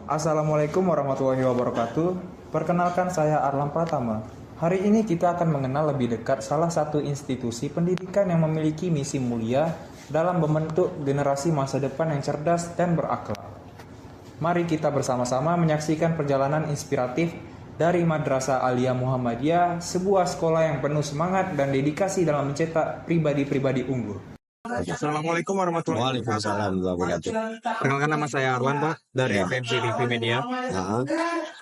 Assalamualaikum warahmatullahi wabarakatuh. Perkenalkan saya Arlam Pratama. Hari ini kita akan mengenal lebih dekat salah satu institusi pendidikan yang memiliki misi mulia dalam membentuk generasi masa depan yang cerdas dan berakhlak. Mari kita bersama-sama menyaksikan perjalanan inspiratif dari Madrasah Aliyah Muhammadiyah, sebuah sekolah yang penuh semangat dan dedikasi dalam mencetak pribadi-pribadi unggul. Assalamualaikum warahmatullahi wabarakatuh. Waalaikumsalam warahmatullahi wabarakatuh. Perkenalkan, nama saya Arlan, Pak, dari Ya. FMC TV Media. Nah,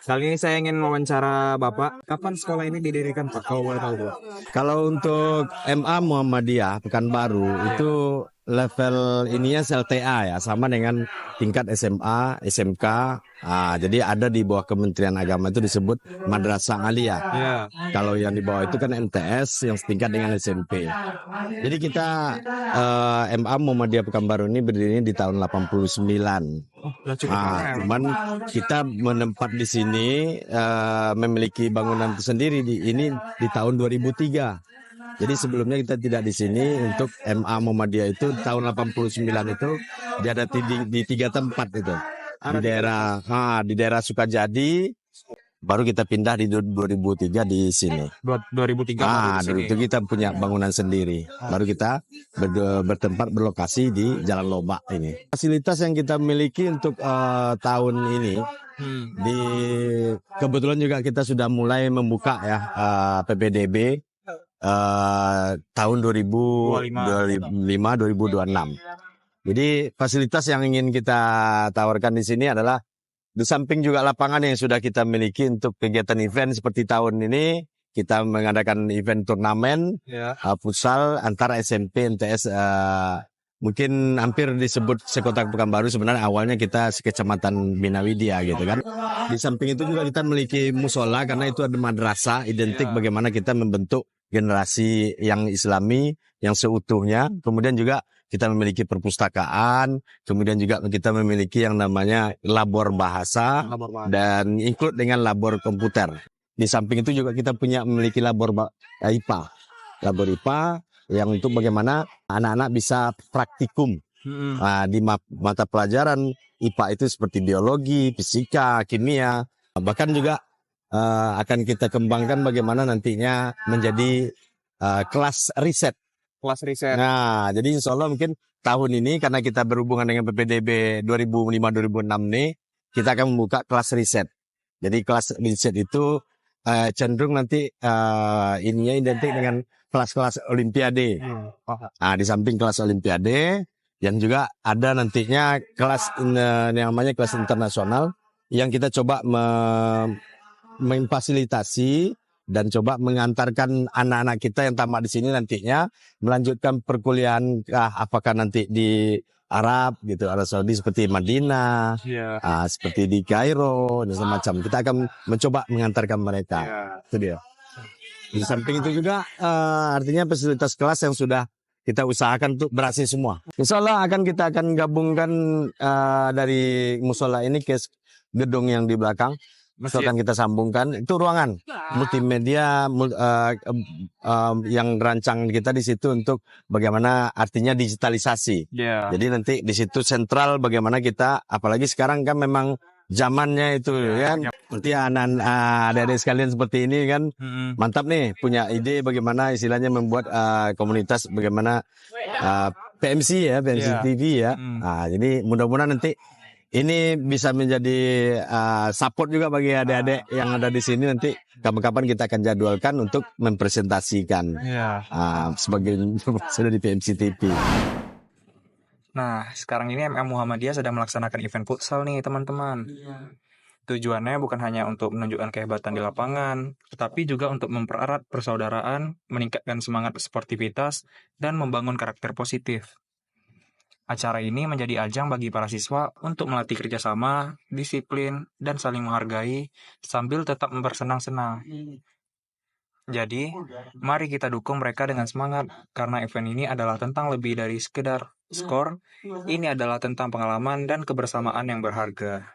Kali ini saya ingin wawancara Bapak. Kapan sekolah ini didirikan, Pak? Kalau boleh tahu, Pak. kalau untuk MA Muhammadiyah Pekanbaru itu level ininya LTA ya, sama dengan tingkat SMA, SMK. Jadi ada di bawah Kementerian Agama itu disebut Madrasah Aliyah. Ya. Kalau yang di bawah itu kan MTS yang setingkat dengan SMP. Jadi kita MA Muhammadiyah Pekanbaru ini berdiri di tahun 89. Udah cukup lama ya, Pak? Cuman kita menempat di sini memiliki bangunan tersendiri ini di tahun 2003. Jadi sebelumnya kita tidak di sini. Untuk MA Muhammadiyah itu tahun 89 itu dia ada di 3 tempat itu. Di daerah Sukajadi, baru kita pindah di 2003 di sini. 2003 baru di sini. Itu kita punya bangunan sendiri. Baru kita bertempat berlokasi di Jalan Lobak ini. Fasilitas yang kita miliki untuk tahun ini, kebetulan juga kita sudah mulai membuka ya PPDB tahun 2025-2026. Jadi fasilitas yang ingin kita tawarkan di sini adalah di samping juga lapangan yang sudah kita miliki untuk kegiatan event seperti tahun ini, kita mengadakan event turnamen futsal antara SMP, MTS, mungkin hampir disebut sekota Pekanbaru, sebenarnya awalnya kita sekecamatan Binawidia gitu kan. Di samping itu juga kita memiliki musola karena itu ada madrasah, identik bagaimana kita membentuk generasi yang Islami yang seutuhnya. Kemudian juga kita memiliki perpustakaan, kemudian juga kita memiliki yang namanya labor bahasa dan include dengan labor komputer. Di samping itu juga kita memiliki labor IPA. Labor IPA yang untuk bagaimana anak-anak bisa praktikum di mata pelajaran IPA itu seperti biologi, fisika, kimia. Bahkan juga akan kita kembangkan bagaimana nantinya menjadi kelas riset. Nah, jadi insya Allah mungkin tahun ini karena kita berhubungan dengan PPDB 2005-2006 nih, kita akan membuka kelas riset. Jadi kelas riset itu cenderung nanti ininya identik dengan kelas-kelas olimpiade. Di samping kelas olimpiade, yang juga ada nantinya kelas yang namanya kelas internasional yang kita coba memfasilitasi dan coba mengantarkan anak-anak kita yang tamat di sini nantinya melanjutkan perkuliahan, apakah nanti di Arab gitu, Arab Saudi seperti Madinah, seperti di Kairo dan semacam. Kita akan mencoba mengantarkan mereka. Itu dia. Di samping itu juga artinya fasilitas kelas yang sudah kita usahakan untuk berhasil semua. Insya Allah kita akan gabungkan dari musola ini ke gedung yang di belakang. Itu akan kita sambungkan. Itu ruangan multimedia yang rancang kita di situ untuk bagaimana artinya digitalisasi. Jadi nanti di situ sentral bagaimana kita, apalagi sekarang kan memang zamannya itu kan. Seperti adik-adik sekalian seperti ini kan, mantap nih punya ide bagaimana istilahnya membuat komunitas bagaimana PMC ya, PMC TV ya. Jadi mudah-mudahan nanti ini bisa menjadi support juga bagi adik-adik yang ada di sini. Nanti kapan-kapan kita akan jadwalkan untuk mempresentasikan sebagai sudah di PMC TV. Nah, sekarang ini MA Muhammadiyah sedang melaksanakan event futsal nih teman-teman. Tujuannya bukan hanya untuk menunjukkan kehebatan di lapangan, tetapi juga untuk mempererat persaudaraan, meningkatkan semangat sportivitas, dan membangun karakter positif. Acara ini menjadi ajang bagi para siswa untuk melatih kerjasama, disiplin, dan saling menghargai sambil tetap bersenang-senang. Jadi, mari kita dukung mereka dengan semangat, karena event ini adalah tentang lebih dari sekedar skor. Ini adalah tentang pengalaman dan kebersamaan yang berharga.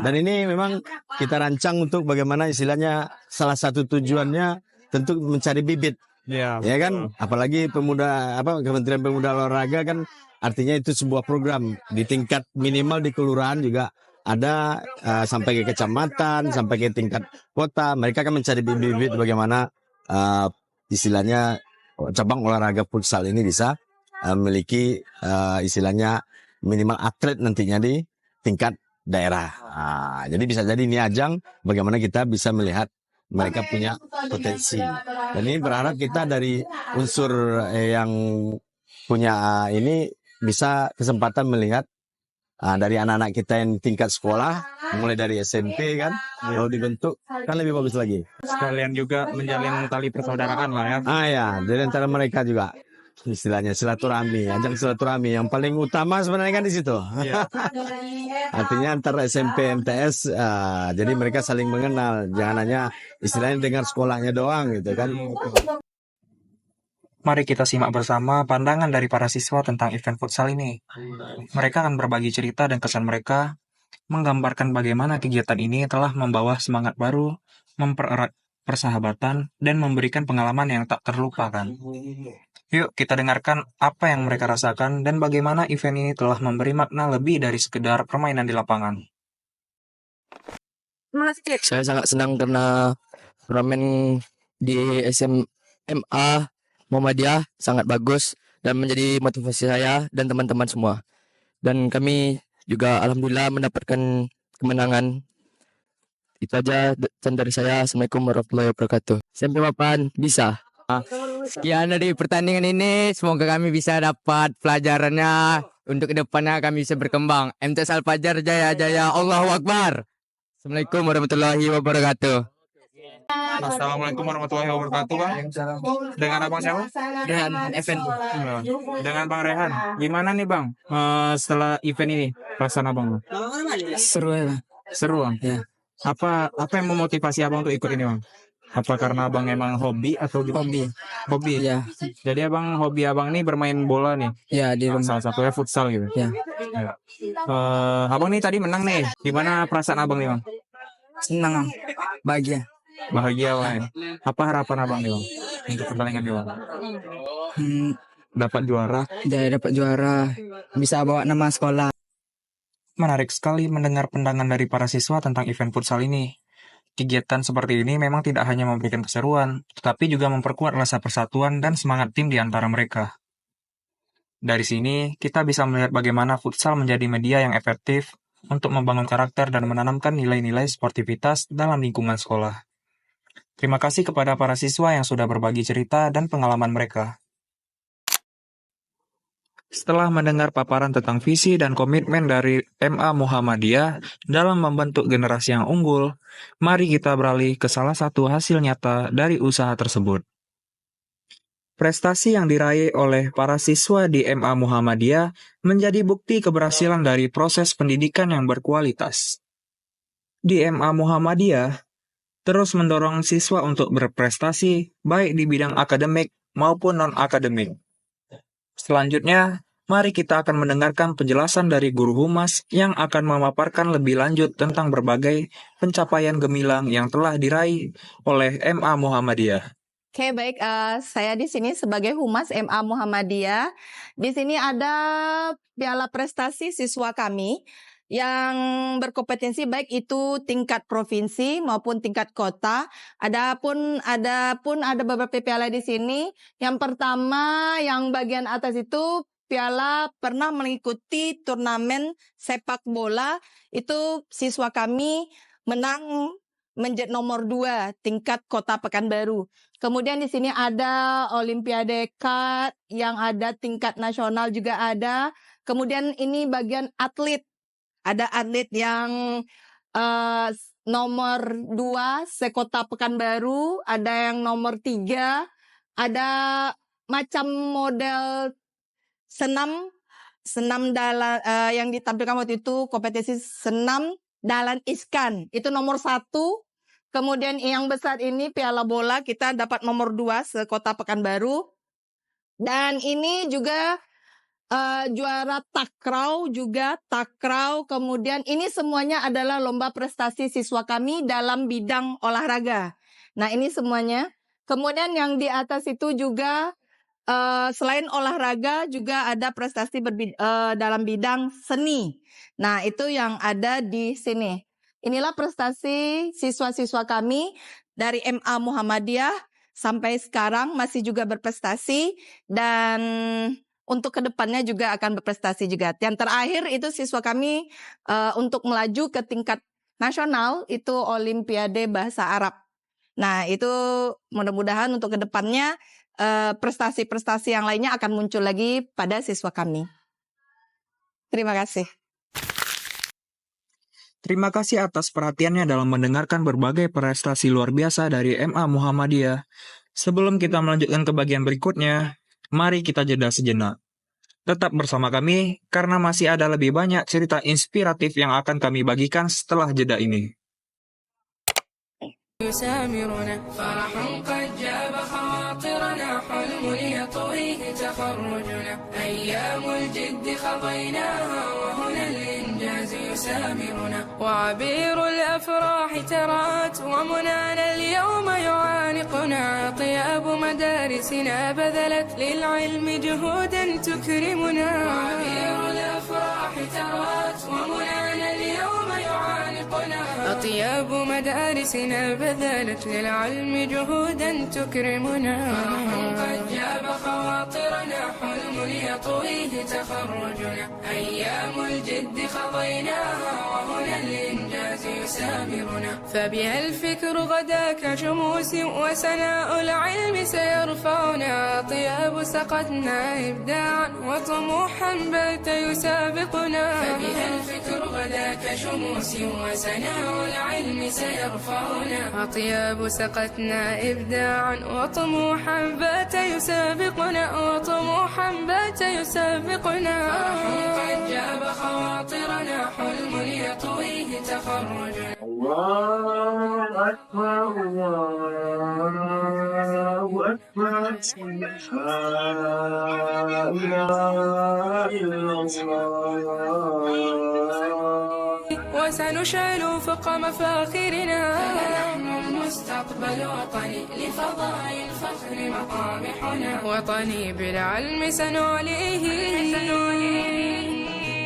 Dan ini memang kita rancang untuk bagaimana istilahnya salah satu tujuannya tentu mencari bibit. Ya kan, apalagi Kementerian Pemuda Olahraga kan artinya itu sebuah program di tingkat minimal di kelurahan juga ada sampai ke kecamatan, sampai ke tingkat kota. Mereka akan mencari bibit-bibit bagaimana istilahnya cabang olahraga futsal ini bisa memiliki istilahnya minimal atlet nantinya di tingkat daerah. Jadi bisa jadi ini ajang bagaimana kita bisa melihat mereka punya potensi. Dan ini berharap kita dari unsur yang punya ini bisa kesempatan melihat dari anak-anak kita yang tingkat sekolah, mulai dari SMP kan, kalau dibentuk kan lebih bagus lagi. Sekalian juga menjalin tali persaudaraan lah ya. Ya, dari antara mereka juga istilahnya silaturahmi, ajang silaturahmi yang paling utama sebenarnya kan di situ. Iya. Artinya antara SMP MTS, jadi mereka saling mengenal, jangan hanya istilahnya dengar sekolahnya doang gitu kan. Mari kita simak bersama pandangan dari para siswa tentang event futsal ini. Mereka akan berbagi cerita dan kesan mereka, menggambarkan bagaimana kegiatan ini telah membawa semangat baru, mempererat persahabatan, dan memberikan pengalaman yang tak terlupakan. Yuk kita dengarkan apa yang mereka rasakan dan bagaimana event ini telah memberi makna lebih dari sekedar permainan di lapangan. Saya sangat senang karena turnamen di SMA Muhammadiyah sangat bagus dan menjadi motivasi saya dan teman-teman semua. Dan kami juga alhamdulillah mendapatkan kemenangan. Itu aja dari saya. Assalamualaikum warahmatullahi wabarakatuh. Sampai papan bisa. Sekian dari pertandingan ini, semoga kami bisa dapat pelajarannya untuk kedepannya kami bisa berkembang. MTS Al Fajar Jaya Jaya, Allahu Akbar. Assalamualaikum warahmatullahi wabarakatuh. Assalamualaikum warahmatullahi wabarakatuh, Bang. Dengan abang siapa? Dan event Dengan Bang Rehan. Gimana nih Bang, setelah event ini, perasaan abang? seru ya. Seru Bang? Ya. Apa yang memotivasi abang untuk ikut ini Bang? Apa karena abang emang hobi atau Hobi. Hobi? Ya, Jadi abang, hobi abang ini bermain bola nih? ya di rumah. Salah satunya futsal gitu? Ya. Abang nih tadi menang nih. Gimana perasaan abang nih Bang? Senang, bahagia. Bahagia Bang. Apa harapan abang nih Bang? Untuk pertandingan nih Bang? Dapat juara. Jaya dapat juara, bisa bawa nama sekolah. Menarik sekali mendengar pandangan dari para siswa tentang event futsal ini. Kegiatan seperti ini memang tidak hanya memberikan keseruan, tetapi juga memperkuat rasa persatuan dan semangat tim di antara mereka. Dari sini, kita bisa melihat bagaimana futsal menjadi media yang efektif untuk membangun karakter dan menanamkan nilai-nilai sportivitas dalam lingkungan sekolah. Terima kasih kepada para siswa yang sudah berbagi cerita dan pengalaman mereka. Setelah mendengar paparan tentang visi dan komitmen dari MA Muhammadiyah dalam membentuk generasi yang unggul, mari kita beralih ke salah satu hasil nyata dari usaha tersebut. Prestasi yang diraih oleh para siswa di MA Muhammadiyah menjadi bukti keberhasilan dari proses pendidikan yang berkualitas. Di MA Muhammadiyah, terus mendorong siswa untuk berprestasi baik di bidang akademik maupun non-akademik. Selanjutnya, mari kita akan mendengarkan penjelasan dari Guru Humas yang akan memaparkan lebih lanjut tentang berbagai pencapaian gemilang yang telah diraih oleh MA Muhammadiyah. Oke, baik. Saya di sini sebagai Humas MA Muhammadiyah. Di sini ada piala prestasi siswa kami yang berkompetensi baik itu tingkat provinsi maupun tingkat kota. Ada beberapa piala di sini. Yang pertama, yang bagian atas itu piala pernah mengikuti turnamen sepak bola. Itu siswa kami menang menjadi nomor 2 tingkat kota Pekanbaru. Kemudian di sini ada Olimpiade Kart yang ada tingkat nasional juga ada. Kemudian ini bagian atlet. Ada atlet yang nomor 2 sekota Pekanbaru, ada yang nomor 3, ada macam model senam yang ditampilkan waktu itu kompetisi senam Dahlan Iskan, itu nomor 1. Kemudian yang besar ini piala bola kita dapat nomor 2 sekota Pekanbaru. Dan ini juga juara takraw. Kemudian ini semuanya adalah lomba prestasi siswa kami dalam bidang olahraga. Nah ini semuanya. Kemudian yang di atas itu juga selain olahraga juga ada prestasi dalam bidang seni. Nah, itu yang ada di sini. Inilah prestasi siswa-siswa kami dari MA Muhammadiyah sampai sekarang masih juga berprestasi, dan untuk kedepannya juga akan berprestasi juga. Yang terakhir itu siswa kami untuk melaju ke tingkat nasional itu Olimpiade Bahasa Arab. Nah, itu mudah-mudahan untuk kedepannya prestasi-prestasi yang lainnya akan muncul lagi pada siswa kami. Terima kasih. Terima kasih atas perhatiannya dalam mendengarkan berbagai prestasi luar biasa dari MA Muhammadiyah. Sebelum kita melanjutkan ke bagian berikutnya, mari kita jeda sejenak. Tetap bersama kami, karena masih ada lebih banyak cerita inspiratif yang akan kami bagikan setelah jeda ini. يسامرنا فرح قد جاب خواطرنا حلم يطويه تخرجنا أيام الجد خضيناها وهنا الإنجاز يسامرنا وعبير الأفراح ترات ومنانا اليوم يعانقنا طياب مدارسنا بذلت للعلم جهودا تكرمنا وعبير الأفراح ترات ومنانا اليوم يعانقنا أطياب مدارسنا بذلت للعلم جهودا تكرمنا قد جاب خواطرنا حلم يطويه تخرجنا أيام الجد خضيناها وهنا الإنجاز يسامرنا فبها الفكر غدا كشموس وسناء العلم سيرفعنا طياب سقتنا إبداعا وطموحا بات يسابقنا فبها الفكر غدا كشموس وسناء العلم سيرفعنا أطياب سقتنا إبداعا وطموحا بات يسابقنا وطموحا بات يسابقنا قد جاب خواطرنا حلم يطويه تخرجنا الله أكبر الله أكبر لا إله إلا الله وسنشعل فوق مفاخرنا فنحن المستقبل وطني لفضاء الفخر مطامحنا وطني بالعلم سنعليه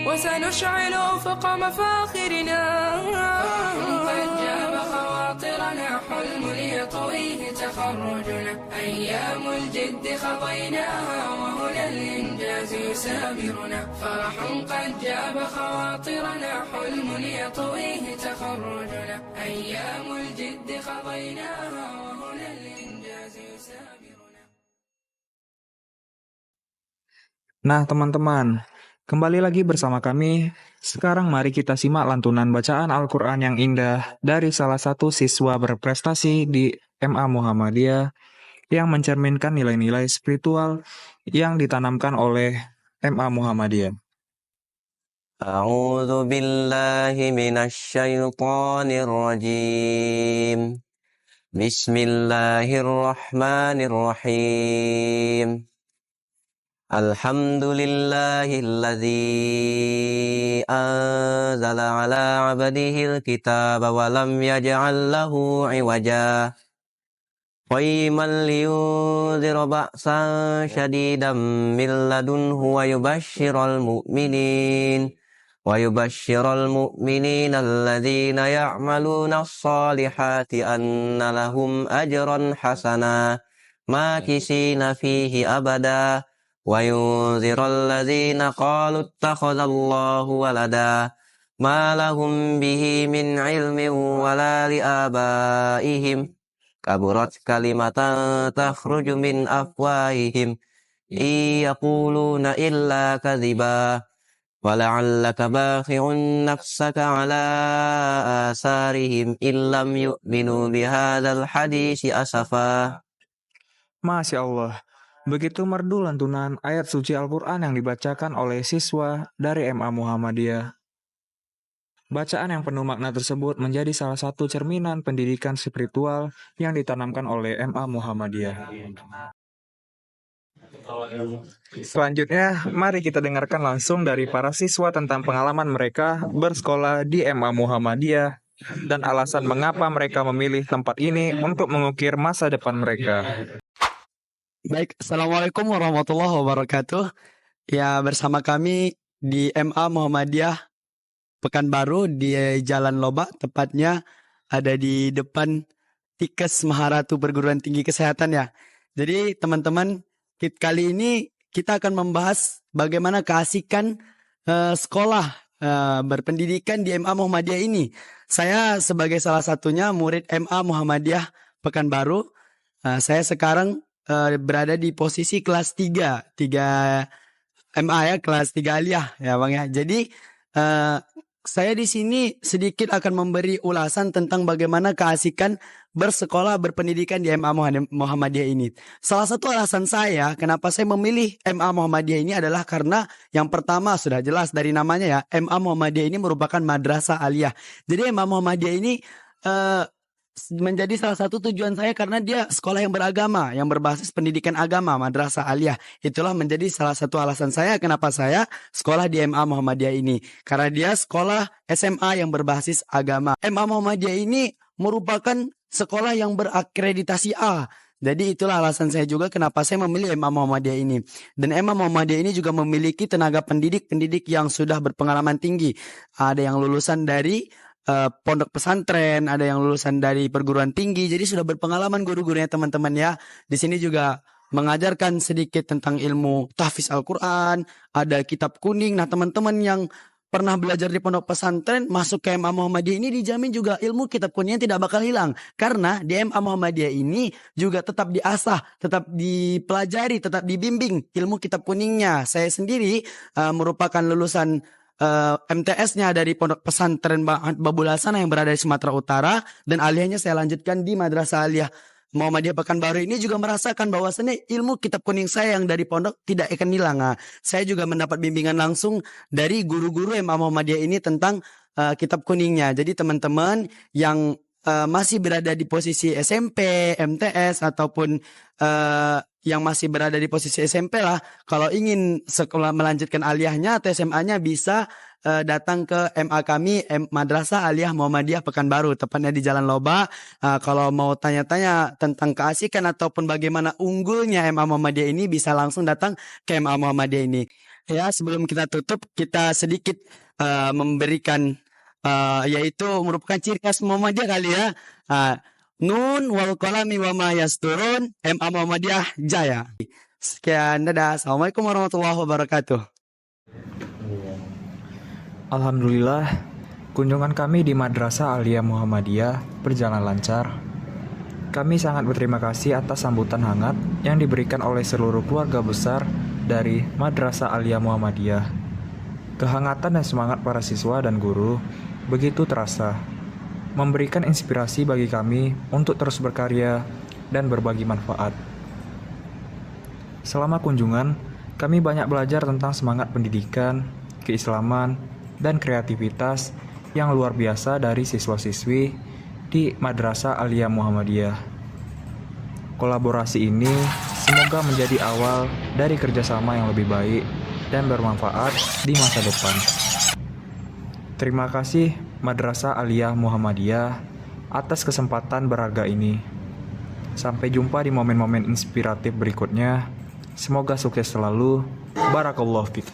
وسنشعل فوق مفاخرنا قد جاب خواطرنا حلم ليطويه تخرجنا أيام الجد خضيناها وهنا الإنجاز يسامرنا فرح قد جاب خواطرنا حلم ليطويه تخرجنا أيام الجد خضيناها وهنا الإنجاز يسامرنا. Nah, teman-teman, kembali lagi bersama kami. Sekarang mari kita simak lantunan bacaan Al-Quran yang indah dari salah satu siswa berprestasi di MA Muhammadiyah yang mencerminkan nilai-nilai spiritual yang ditanamkan oleh MA Muhammadiyah. A'udzu billahi minasy syaithanir rajim. Bismillahirrahmanirrahim. Alhamdulillahilladzi anzala ala 'abdihil kitaba wa lam yaj'al lahu 'iwaja. Qayyiman liyunzira ba'san syadidan min ladunhu wa yubashshiral mu'minin alladzina ya'maluna as-salihati anna lahum ajran hasana makisina fihi abada wa yunzira alladzina qalu ittakhadallahu walada ma lahum bihi min ilmin wala li abaihim kaburat kalimatan takhruju min afwahihim yaquluna illa kadhiba wala'allaka bakhi'un nafsaka ala asarihim illam yu'minu bihadzal hadisi asafa. Masya Allah, begitu merdu lantunan ayat suci Al-Quran yang dibacakan oleh siswa dari MA Muhammadiyah. Bacaan yang penuh makna tersebut menjadi salah satu cerminan pendidikan spiritual yang ditanamkan oleh MA Muhammadiyah. Selanjutnya, mari kita dengarkan langsung dari para siswa tentang pengalaman mereka bersekolah di MA Muhammadiyah dan alasan mengapa mereka memilih tempat ini untuk mengukir masa depan mereka. Baik, Assalamualaikum warahmatullahi wabarakatuh. Ya, bersama kami di MA Muhammadiyah Pekanbaru di Jalan Lobak, tepatnya ada di depan Tikes Maharatu Perguruan Tinggi Kesehatan ya. Jadi teman-teman, kali ini kita akan membahas bagaimana keasikan sekolah berpendidikan di MA Muhammadiyah ini. Saya sebagai salah satunya murid MA Muhammadiyah Pekanbaru, saya sekarang berada di posisi kelas 3 MA ya, kelas 3 aliyah ya Bang ya. Jadi saya di sini sedikit akan memberi ulasan tentang bagaimana keasikan bersekolah berpendidikan di MA Muhammadiyah ini. Salah satu alasan saya kenapa saya memilih MA Muhammadiyah ini adalah karena yang pertama sudah jelas dari namanya ya, MA Muhammadiyah ini merupakan madrasah aliyah. Jadi MA Muhammadiyah ini menjadi salah satu tujuan saya karena dia sekolah yang beragama, yang berbasis pendidikan agama, madrasah aliyah. Itulah menjadi salah satu alasan saya kenapa saya sekolah di MA Muhammadiyah ini. Karena dia sekolah SMA yang berbasis agama. MA Muhammadiyah ini merupakan sekolah yang berakreditasi A. Jadi itulah alasan saya juga kenapa saya memilih MA Muhammadiyah ini. Dan MA Muhammadiyah ini juga memiliki tenaga pendidik yang sudah berpengalaman tinggi. Ada yang lulusan dari pondok pesantren, ada yang lulusan dari perguruan tinggi, jadi sudah berpengalaman guru-gurunya teman-teman ya. Di sini juga mengajarkan sedikit tentang ilmu tahfiz Al-Quran, ada kitab kuning. Nah teman-teman yang pernah belajar di pondok pesantren masuk ke MA Muhammadiyah ini dijamin juga ilmu kitab kuningnya tidak bakal hilang. Karena di MA Muhammadiyah ini juga tetap diasah, tetap dipelajari, tetap dibimbing ilmu kitab kuningnya. Saya sendiri merupakan lulusan MTS-nya dari Pondok Pesantren Babul Hasanah yang berada di Sumatera Utara, dan aliyahnya saya lanjutkan di Madrasah Aliyah Muhammadiyah Pekanbaru ini. Juga merasakan bahwasannya ilmu kitab kuning saya yang dari pondok tidak akan hilang. Saya juga mendapat bimbingan langsung dari guru-guru MA Muhammadiyah ini tentang kitab kuningnya. Jadi teman-teman yang masih berada di posisi SMP, MTS ataupun yang masih berada di posisi SMP lah, kalau ingin sekolah melanjutkan aliyahnya atau SMA-nya bisa datang ke MA kami, Madrasah Aliyah Muhammadiyah Pekanbaru, tepatnya di Jalan Loba. Kalau mau tanya-tanya tentang keasikan ataupun bagaimana unggulnya MA Muhammadiyah ini, bisa langsung datang ke MA Muhammadiyah ini. Ya, sebelum kita tutup, kita sedikit memberikan yaitu merupakan ciri khas Muhammadiyah kali ya. Nun wal qalami wa ma yasturun, MA Muhammadiyah Jaya. Sekian, dadah. Assalamualaikum warahmatullahi wabarakatuh. Alhamdulillah, kunjungan kami di Madrasah Aliyah Muhammadiyah berjalan lancar. Kami sangat berterima kasih atas sambutan hangat yang diberikan oleh seluruh keluarga besar dari Madrasah Aliyah Muhammadiyah. Kehangatan dan semangat para siswa dan guru begitu terasa, memberikan inspirasi bagi kami untuk terus berkarya dan berbagi manfaat. Selama kunjungan, kami banyak belajar tentang semangat pendidikan, keislaman, dan kreativitas yang luar biasa dari siswa-siswi di Madrasah Aliyah Muhammadiyah. Kolaborasi ini semoga menjadi awal dari kerjasama yang lebih baik dan bermanfaat di masa depan. Terima kasih Madrasah Aliyah Muhammadiyah atas kesempatan berharga ini. Sampai jumpa di momen-momen inspiratif berikutnya. Semoga sukses selalu. Barakallahu fiik.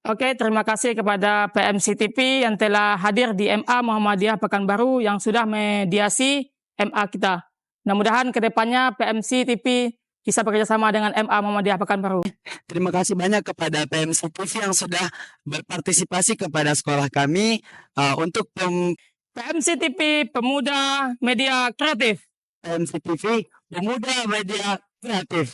Oke, terima kasih kepada PMC TV yang telah hadir di MA Muhammadiyah Pekanbaru yang sudah mediasi MA kita. Mudah-mudahan kedepannya PMC TV bisa bekerjasama dengan MA Muhammadiyah Pekanbaru. Terima kasih banyak kepada PMC TV yang sudah berpartisipasi kepada sekolah kami untuk PMC TV Pemuda Media Kreatif. PMC TV Pemuda Media Kreatif.